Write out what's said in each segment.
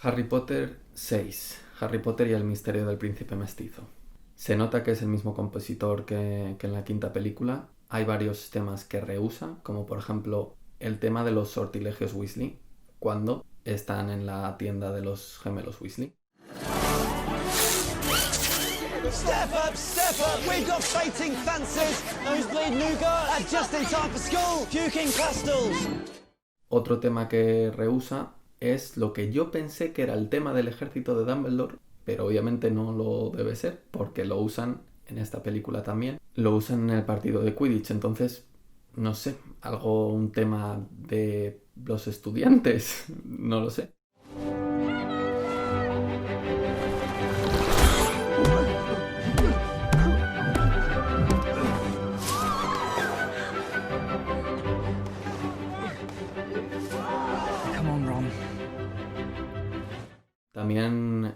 Harry Potter 6. Harry Potter y el misterio del príncipe mestizo. Se nota que es el mismo compositor que en la quinta película. Hay varios temas que reusa, como por ejemplo el tema de los sortilegios Weasley, cuando están en la tienda de los gemelos Weasley. Step up, we've got fainting fancies, nosebleed nougat, and just in time for school, puking pastels. Otro tema que reusa es lo que yo pensé que era el tema del ejército de Dumbledore, pero obviamente no lo debe ser, porque lo usan en esta película también. Lo usan en el partido de Quidditch, entonces, no sé, un tema de los estudiantes, no lo sé. También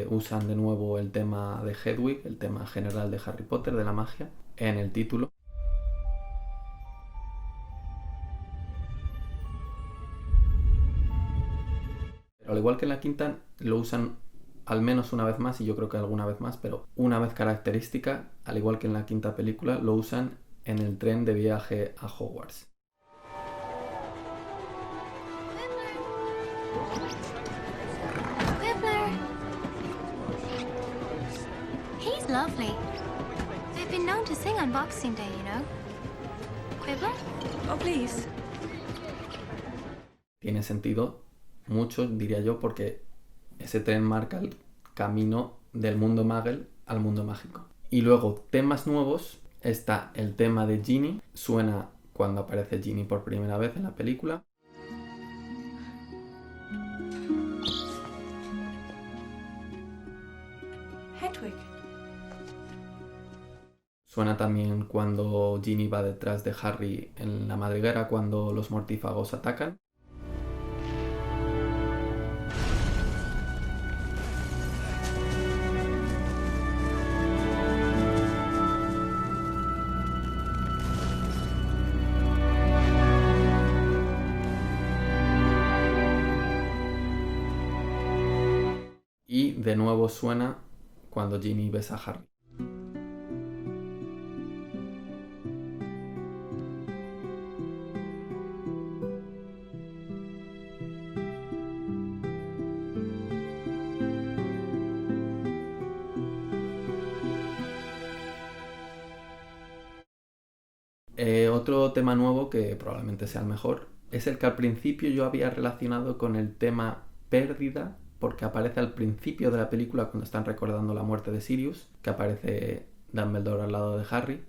usan de nuevo el tema de Hedwig, el tema general de Harry Potter, de la magia, en el título. Pero al igual que en la quinta, lo usan al menos una vez más, y yo creo que alguna vez más, pero una vez característica, al igual que en la quinta película, lo usan en el tren de viaje a Hogwarts. He's lovely. They've been known to sing on Boxing Day, you know. Quibbler? Oh, please. Tiene sentido mucho, diría yo, porque ese tren marca el camino del mundo Muggle al mundo mágico. Y luego, temas nuevos, está el tema de Ginny, suena cuando aparece Ginny por primera vez en la película. Hedwig. Suena también cuando Ginny va detrás de Harry en la madriguera cuando los mortífagos atacan. Y de nuevo suena cuando Ginny besa a Harry. Otro tema nuevo, que probablemente sea el mejor, es el que al principio yo había relacionado con el tema pérdida, porque aparece al principio de la película cuando están recordando la muerte de Sirius, que aparece Dumbledore al lado de Harry.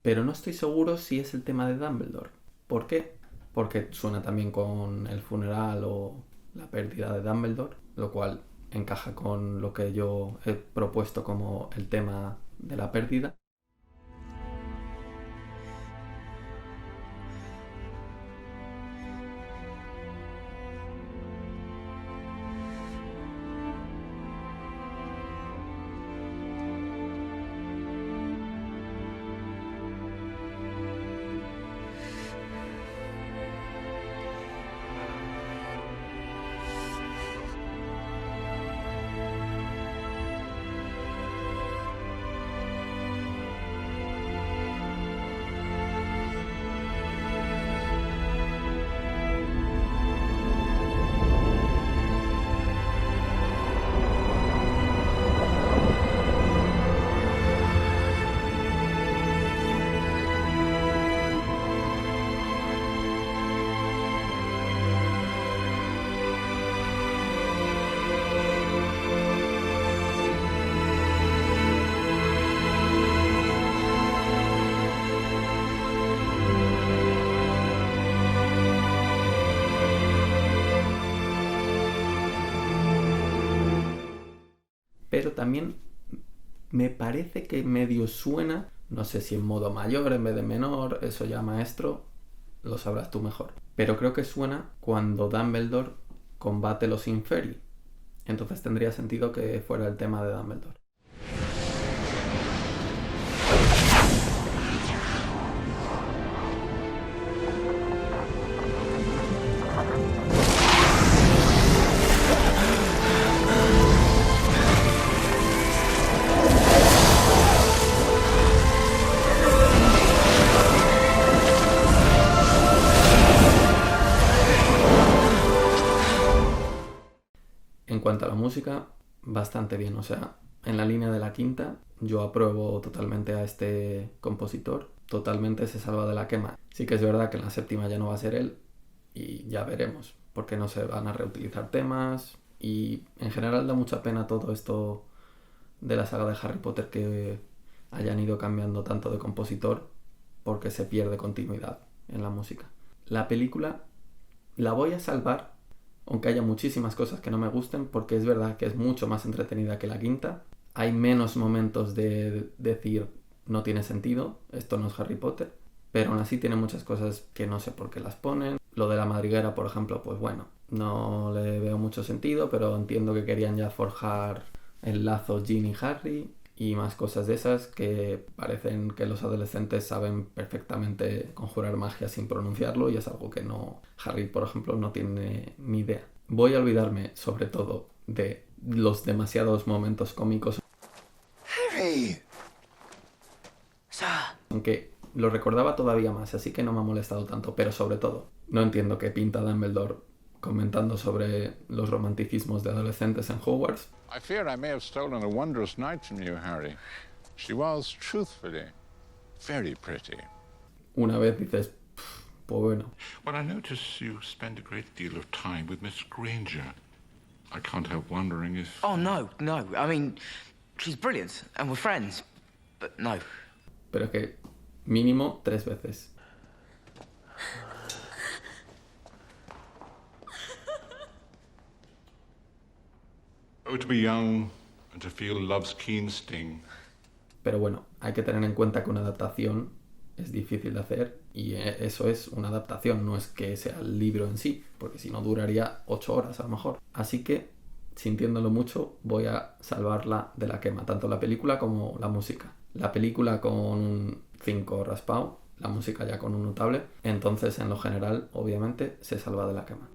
Pero no estoy seguro si es el tema de Dumbledore. ¿Por qué? Porque suena también con el funeral o la pérdida de Dumbledore, lo cual encaja con lo que yo he propuesto como el tema de la pérdida. Pero también me parece que medio suena, no sé si en modo mayor en vez de menor, eso ya maestro lo sabrás tú mejor. Pero creo que suena cuando Dumbledore combate los Inferi. Entonces tendría sentido que fuera el tema de Dumbledore. En cuanto a la música, bastante bien. O sea, en la línea de la quinta, yo apruebo totalmente a este compositor. Totalmente se salva de la quema. Sí que es verdad que en la séptima ya no va a ser él y ya veremos, porque no se van a reutilizar temas y en general da mucha pena todo esto de la saga de Harry Potter que hayan ido cambiando tanto de compositor porque se pierde continuidad en la música. La película la voy a salvar, aunque haya muchísimas cosas que no me gusten, porque es verdad que es mucho más entretenida que la quinta. Hay menos momentos de decir no tiene sentido, esto no es Harry Potter, pero aún así tiene muchas cosas que no sé por qué las ponen. Lo de la madriguera, por ejemplo, pues bueno, no le veo mucho sentido, pero entiendo que querían ya forjar el lazo Ginny y Harry y más cosas de esas que parecen que los adolescentes saben perfectamente conjurar magia sin pronunciarlo y es algo que no, Harry, por ejemplo, no tiene ni idea. Voy a olvidarme sobre todo de los demasiados momentos cómicos. Harry! Sir. Aunque lo recordaba todavía más, así que no me ha molestado tanto, pero sobre todo, no entiendo qué pinta Dumbledore comentando sobre los romanticismos de adolescentes en Hogwarts. I fear I may have stolen a wondrous night from you, Harry. She was, truthfully, very pretty. Una vez dices, pues bueno. Well, I notice you spend a great deal of time with Miss Granger. I can't help wondering if... Oh, no. I mean, she's brilliant, and we're friends, but no. Pero que mínimo 3 veces. Oh, to be young and to feel love's keen sting. Pero bueno, hay que tener en cuenta que una adaptación es difícil de hacer y eso es una adaptación, no es que sea el libro en sí, porque si no duraría 8 horas a lo mejor. Así que, sintiéndolo mucho, voy a salvarla de la quema, tanto la película como la música. La película con un 5 raspado, la música ya con un notable, entonces en lo general, obviamente, se salva de la quema.